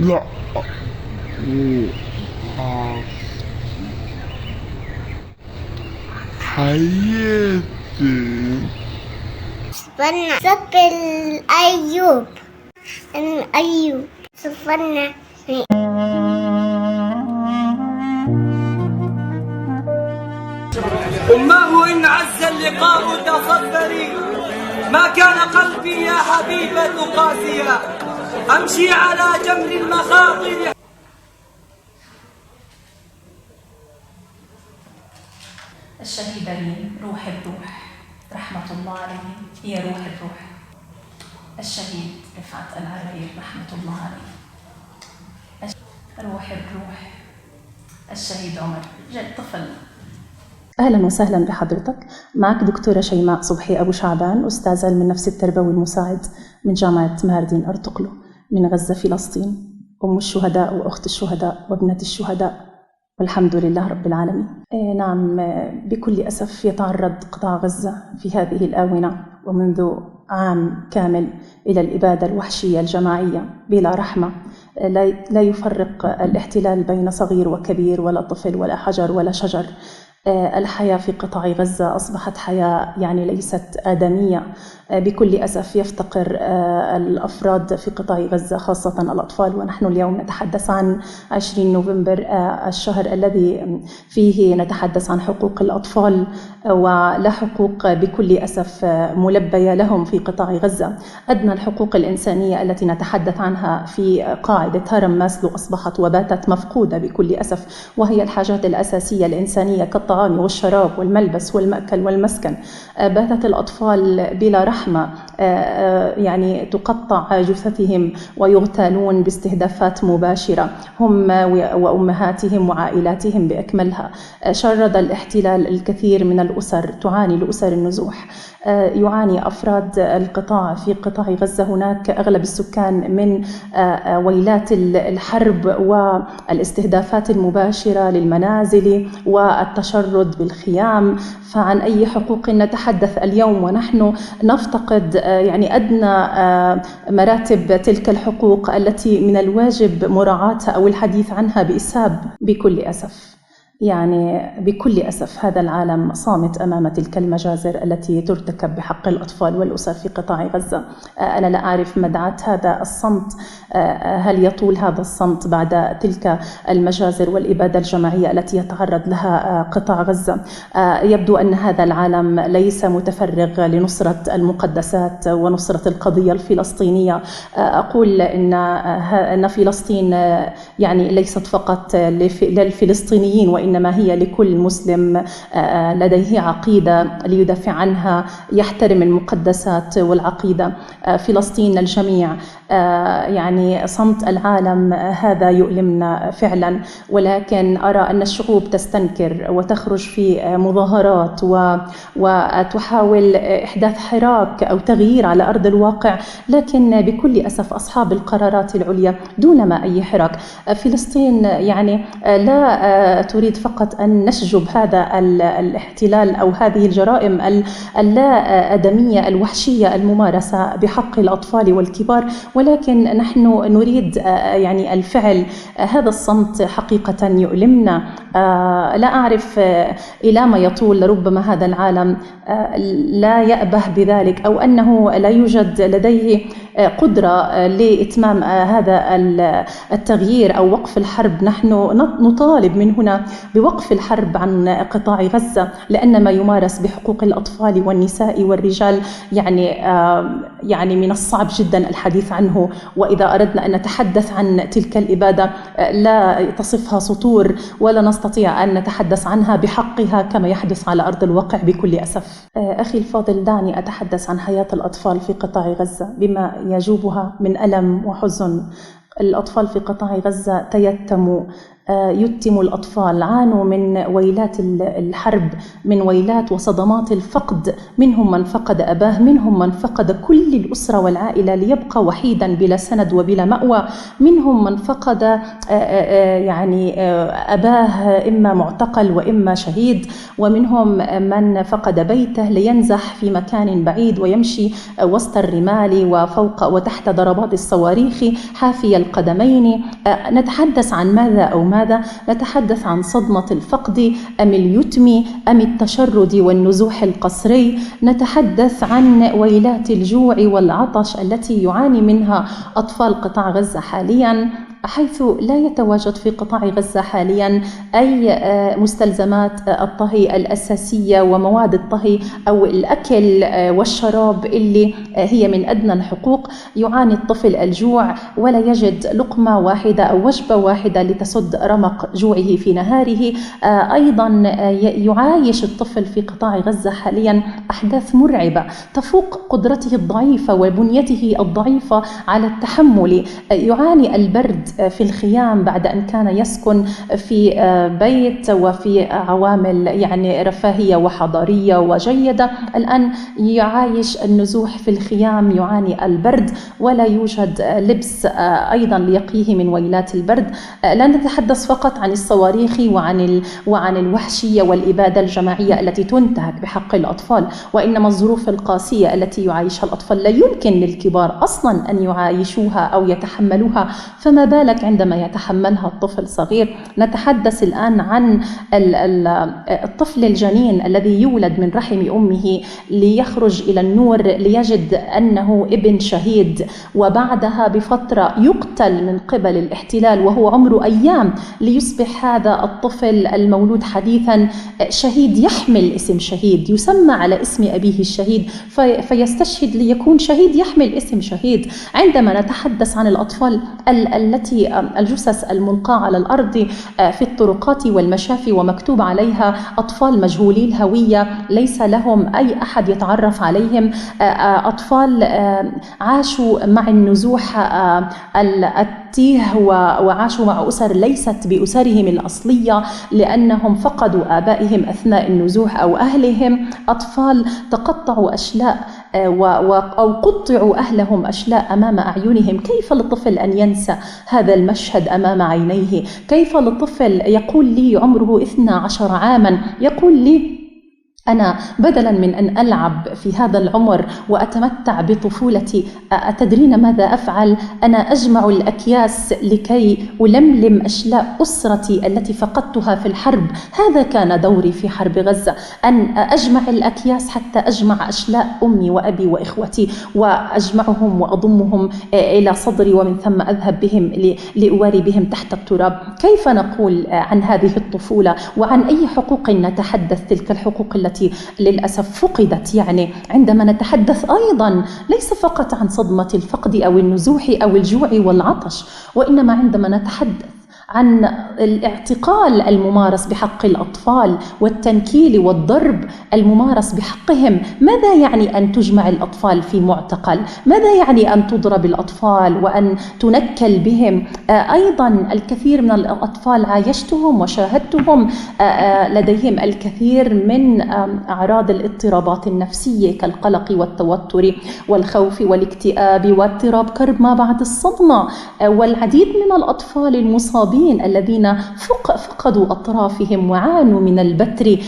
لا. حياتي. صفرنا صف أيوب. أيوب صفرنا. أماه إن عز اللقاء تصفري، ما كان قلبي يا حبيبة قاسيا، أمشي على جمر المخاطر. الشهيدين روح الروح رحمة الله عليه، هي روح الروح. الشهيد رفعت العراير رحمة الله عليه. روح الروح الشهيد عمر جد طفل. أهلا وسهلا بحضرتك. معك دكتورة شيماء صبحي أبو شعبان، أستاذ علم النفس التربوي المساعد من جامعة ماردين أرطغرل من غزة فلسطين، أم الشهداء وأخت الشهداء وابنة الشهداء، والحمد لله رب العالمين. نعم، بكل أسف يتعرض قطاع غزة في هذه الآونة ومنذ عام كامل إلى الإبادة الوحشية الجماعية بلا رحمة. لا يفرق الاحتلال بين صغير وكبير ولا طفل ولا حجر ولا شجر. الحياة في قطاع غزة أصبحت حياة يعني ليست آدمية. بكل أسف يفتقر الأفراد في قطاع غزة خاصة الأطفال، ونحن اليوم نتحدث عن 20 نوفمبر، الشهر الذي فيه نتحدث عن حقوق الأطفال، ولا حقوق بكل أسف ملبية لهم في قطاع غزة. أدنى الحقوق الإنسانية التي نتحدث عنها في قاعدة هرم ماسلو أصبحت وباتت مفقودة بكل أسف، وهي الحاجات الأساسية الإنسانية كالطعام والشراب والملبس والمأكل والمسكن. باتت الأطفال بلا رحمة، يعني تقطع جثثهم ويغتالون باستهدافات مباشرة، هم وأمهاتهم وعائلاتهم بأكملها. شرد الاحتلال الكثير من الأسر، تعاني الأسر النزوح، يعاني أفراد القطاع في قطاع غزة. هناك أغلب السكان من ويلات الحرب والاستهدافات المباشرة للمنازل والتشرد بالخيام. فعن أي حقوق نتحدث اليوم ونحن نفتقد يعني أدنى مراتب تلك الحقوق التي من الواجب مراعاتها أو الحديث عنها بإسهاب؟ بكل أسف، يعني بكل أسف هذا العالم صامت أمام تلك المجازر التي ترتكب بحق الأطفال والأسر في قطاع غزة. أنا لا أعرف مدعاة هذا الصمت، هل يطول هذا الصمت بعد تلك المجازر والإبادة الجماعية التي يتعرض لها قطاع غزة؟ يبدو أن هذا العالم ليس متفرغ لنصرة المقدسات ونصرة القضية الفلسطينية. أقول أن فلسطين يعني ليست فقط للفلسطينيين، وإنما هي لكل مسلم لديه عقيدة ليدافع عنها، يحترم المقدسات والعقيدة. فلسطين الجميع. يعني صمت العالم هذا يؤلمنا فعلا، ولكن أرى أن الشعوب تستنكر وتخرج في مظاهرات وتحاول إحداث حراك أو تغيير على أرض الواقع، لكن بكل أسف أصحاب القرارات العليا دون ما أي حراك. فلسطين يعني لا تريد فقط أن نشجب هذا الاحتلال أو هذه الجرائم اللا آدمية الوحشية الممارسة بحق الأطفال والكبار، ولكن نحن نريد يعني الفعل. هذا الصمت حقيقة يؤلمنا. لا أعرف إلى ما يطول. ربما هذا العالم لا يأبه بذلك، أو أنه لا يوجد لديه قدرة لإتمام هذا التغيير أو وقف الحرب. نحن نطالب من هنا بوقف الحرب عن قطاع غزة، لأن ما يمارس بحقوق الأطفال والنساء والرجال يعني من الصعب جدا الحديث عنه. وإذا أردنا أن نتحدث عن تلك الإبادة لا تصفها سطور، ولا نستطيع أن نتحدث عنها بحقها كما يحدث على أرض الواقع بكل أسف. أخي الفاضل، دعني أتحدث عن حياة الأطفال في قطاع غزة بما يجوبها من ألم وحزن. الأطفال في قطاع غزة تيتموا يتم الأطفال، عانوا من ويلات الحرب، من ويلات وصدمات الفقد، منهم من فقد أباه، منهم من فقد كل الأسرة والعائلة ليبقى وحيدا بلا سند وبلا مأوى، منهم من فقد يعني أباه إما معتقل وإما شهيد، ومنهم من فقد بيته لينزح في مكان بعيد ويمشي وسط الرمال وفوق وتحت ضربات الصواريخ حافي القدمين. نتحدث عن ماذا أو ماذا؟ نتحدث عن صدمة الفقد أم اليتم أم التشرد والنزوح القسري؟ نتحدث عن ويلات الجوع والعطش التي يعاني منها أطفال قطاع غزة حاليا، حيث لا يتواجد في قطاع غزة حاليا أي مستلزمات الطهي الأساسية ومواد الطهي أو الأكل والشراب اللي هي من أدنى الحقوق. يعاني الطفل الجوع ولا يجد لقمة واحدة أو وجبة واحدة لتسد رمق جوعه في نهاره. أيضا يعايش الطفل في قطاع غزة حاليا أحداث مرعبة تفوق قدرته الضعيفة وبنيته الضعيفة على التحمل. يعاني البرد في الخيام بعد أن كان يسكن في بيت وفي عوامل يعني رفاهية وحضارية وجيدة، الآن يعايش النزوح في الخيام، يعاني البرد ولا يوجد لبس أيضا ليقيه من ويلات البرد. لا نتحدث فقط عن الصواريخ وعن الوحشية والإبادة الجماعية التي تنتهك بحق الأطفال، وإنما الظروف القاسية التي يعيشها الأطفال لا يمكن للكبار أصلا أن يعايشوها أو يتحملوها، فما بالك عندما يتحملها الطفل صغير. نتحدث الآن عن الطفل الجنين الذي يولد من رحم أمه ليخرج إلى النور ليجد أنه ابن شهيد، وبعدها بفترة يقتل من قبل الاحتلال وهو عمره أيام، ليصبح هذا الطفل المولود حديثا شهيد، يحمل اسم شهيد، يسمى على اسم أبيه الشهيد فيستشهد ليكون شهيد، يحمل اسم شهيد. عندما نتحدث عن الأطفال التي الجثث الملقاة على الأرض في الطرقات والمشافي ومكتوب عليها أطفال مجهولي الهوية، ليس لهم أي أحد يتعرف عليهم، أطفال عاشوا مع النزوح التيه وعاشوا مع أسر ليست بأسرهم الأصلية لأنهم فقدوا آبائهم أثناء النزوح أو أهلهم، أطفال تقطعوا أشلاء أو قطعوا أهلهم أشلاء أمام أعينهم. كيف للطفل أن ينسى هذا المشهد أمام عينيه؟ كيف للطفل يقول لي عمره 12 عاما يقول لي أنا بدلا من أن ألعب في هذا العمر وأتمتع بطفولتي، أتدرين ماذا أفعل؟ أنا أجمع الأكياس لكي ألملم أشلاء أسرتي التي فقدتها في الحرب. هذا كان دوري في حرب غزة، أن أجمع الأكياس حتى أجمع أشلاء أمي وأبي وإخوتي وأجمعهم وأضمهم إلى صدري، ومن ثم أذهب بهم لأواري بهم تحت التراب. كيف نقول عن هذه الطفولة وعن أي حقوق نتحدث؟ تلك الحقوق التي للأسف فقدت. يعني عندما نتحدث أيضا ليس فقط عن صدمة الفقد أو النزوح أو الجوع والعطش، وإنما عندما نتحدث عن الاعتقال الممارس بحق الأطفال والتنكيل والضرب الممارس بحقهم. ماذا يعني أن تجمع الأطفال في معتقل؟ ماذا يعني أن تضرب الأطفال وأن تنكل بهم؟ أيضا الكثير من الأطفال عايشتهم وشاهدتهم لديهم الكثير من أعراض الاضطرابات النفسية كالقلق والتوتر والخوف والاكتئاب واضطراب كرب ما بعد الصدمة، والعديد من الأطفال المصابين الذين فقدوا أطرافهم وعانوا من البتر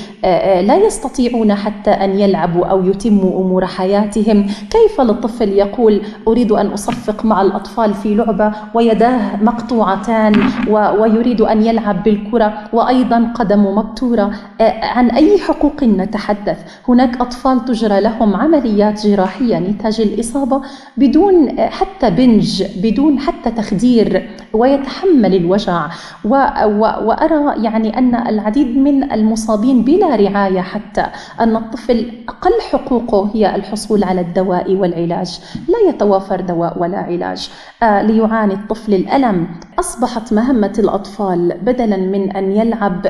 لا يستطيعون حتى أن يلعبوا أو يتموا أمور حياتهم. كيف للطفل يقول أريد أن أصفق مع الأطفال في لعبة ويداه مقطوعتان ويريد أن يلعب بالكرة وأيضا قدمه مبتورة؟ عن أي حقوق نتحدث؟ هناك أطفال تجرى لهم عمليات جراحية نتاج الإصابة بدون حتى بنج، بدون حتى تخدير، ويتحمل الوجع. وأرى يعني أن العديد من المصابين بلا رعاية، حتى أن الطفل أقل حقوقه هي الحصول على الدواء والعلاج، لا يتوافر دواء ولا علاج. ليعاني الطفل الألم أصبحت مهمة الأطفال بدلاً من أن يلعب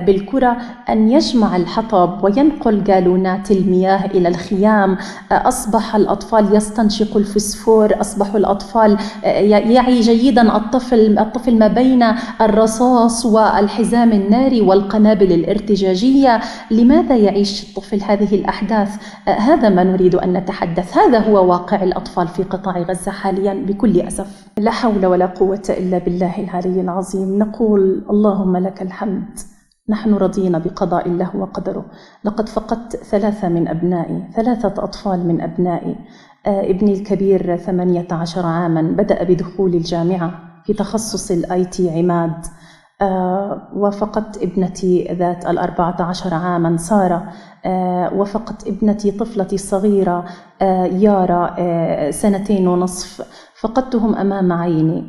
بالكرة أن يجمع الحطب وينقل جالونات المياه إلى الخيام. أصبح الأطفال يستنشق الفسفور، أصبحوا الأطفال يعي جيداً الطفل ما بين الرصاص والحزام الناري والقنابل الارتجاجية. لماذا يعيش الطفل هذه الأحداث؟ هذا ما نريد أن نتحدث، هذا هو واقع الأطفال في قطاع غزة حالياً بكل أسف. لا حول ولا قوة إلا بالله العلي العظيم. نقول اللهم لك الحمد، نحن رضينا بقضاء الله وقدره. لقد فقدت 3 أطفال من أبنائي. ابني الكبير 18 عاماً، بدأ بدخول الجامعة في تخصص الIT عماد. وفقدت ابنتي ذات 14 عاماً سارة. وفقدت ابنتي طفلتي الصغيرة يارا 2.5 سنين. فقدتهم أمام عيني.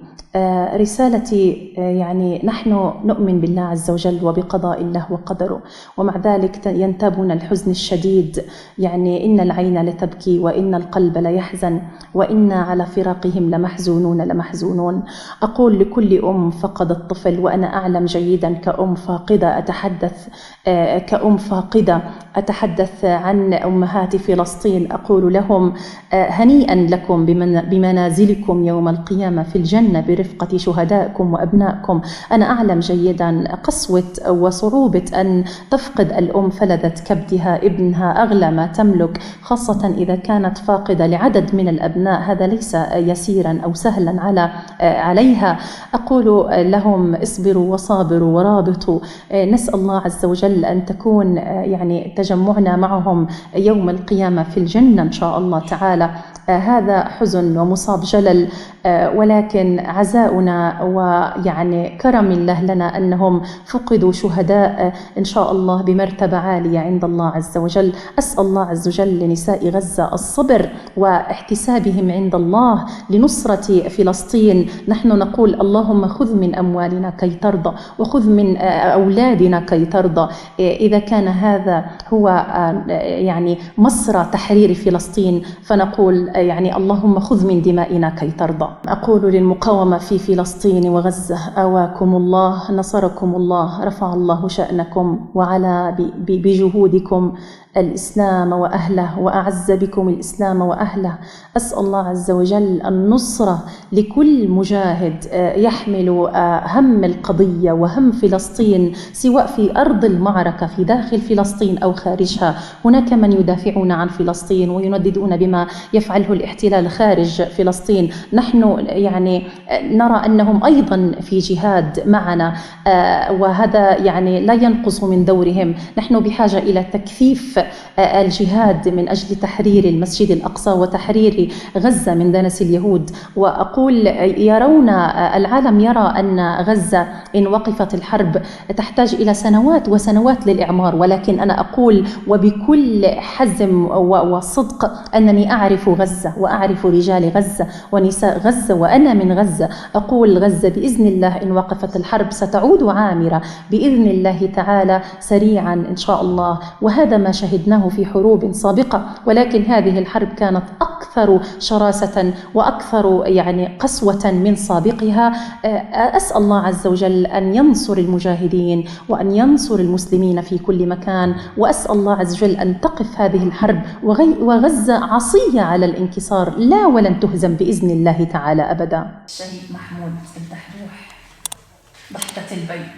رسالتي يعني نحن نؤمن بالله عز وجل وبقضاء الله وقدره، ومع ذلك ينتابنا الحزن الشديد. يعني إن العين لتبكي وإن القلب ليحزن وإنا على فراقهم لمحزونون. أقول لكل أم فقدت طفل، وأنا أعلم جيدا كأم فاقدة أتحدث عن أمهات فلسطين. أقول لهم هنيئا لكم بمنازلكم يوم القيامة في الجنة برفقة شهدائكم وأبنائكم. أنا أعلم جيدا قسوة وصعوبة أن تفقد الأم فلذة كبدها ابنها أغلى ما تملك، خاصة إذا كانت فاقدة لعدد من الأبناء. هذا ليس يسيرا أو سهلا عليها. أقول لهم اصبروا وصابروا ورابطوا. نسأل الله عز وجل أن تكون يعني تجمعنا معهم يوم القيامة في الجنة إن شاء الله تعالى. هذا حزن ومصاب جلل، ولكن عزاؤنا ويعني كرم الله لنا أنهم فقدوا شهداء إن شاء الله بمرتبة عالية عند الله عز وجل. أسأل الله عز وجل لنساء غزة الصبر واحتسابهم عند الله لنصرة فلسطين. نحن نقول اللهم خذ من أموالنا كي ترضى، وخذ من أولادنا كي ترضى. إذا كان هذا هو يعني مصر تحرير فلسطين، فنقول يعني اللهم خذ من دمائنا كي ترضى. أقول للمقاومة في فلسطين وغزة أواكم الله، نصركم الله، رفع الله شأنكم وعلى بجهودكم الإسلام وأهله، وأعز بكم الإسلام وأهله. أسأل الله عز وجل النصرة لكل مجاهد يحمل هم القضية وهم فلسطين، سواء في أرض المعركة في داخل فلسطين أو خارجها. هناك من يدافعون عن فلسطين وينددون بما يفعله الاحتلال خارج فلسطين. نحن يعني نرى أنهم أيضا في جهاد معنا، وهذا يعني لا ينقص من دورهم. نحن بحاجة إلى تكثيف الجهاد من أجل تحرير المسجد الأقصى وتحرير غزة من دنس اليهود. وأقول العالم يرى أن غزة إن وقفت الحرب تحتاج إلى سنوات وسنوات للإعمار، ولكن أنا أقول وبكل حزم وصدق أنني أعرف غزة وأعرف رجال غزة ونساء غزة، وأنا من غزة. أقول غزة بإذن الله إن وقفت الحرب ستعود عامرة بإذن الله تعالى سريعا إن شاء الله. وهذا ما شهدناه في حروب سابقة، ولكن هذه الحرب كانت أكثر شراسة وأكثر يعني قسوة من سابقها. أسأل الله عز وجل أن ينصر المجاهدين وأن ينصر المسلمين في كل مكان، وأسأل الله عز وجل أن تقف هذه الحرب، وغزة عصية على الانكسار لا ولن تهزم بإذن الله تعالى أبدا. الشهيد محمود الدحروح ضحكة البيت.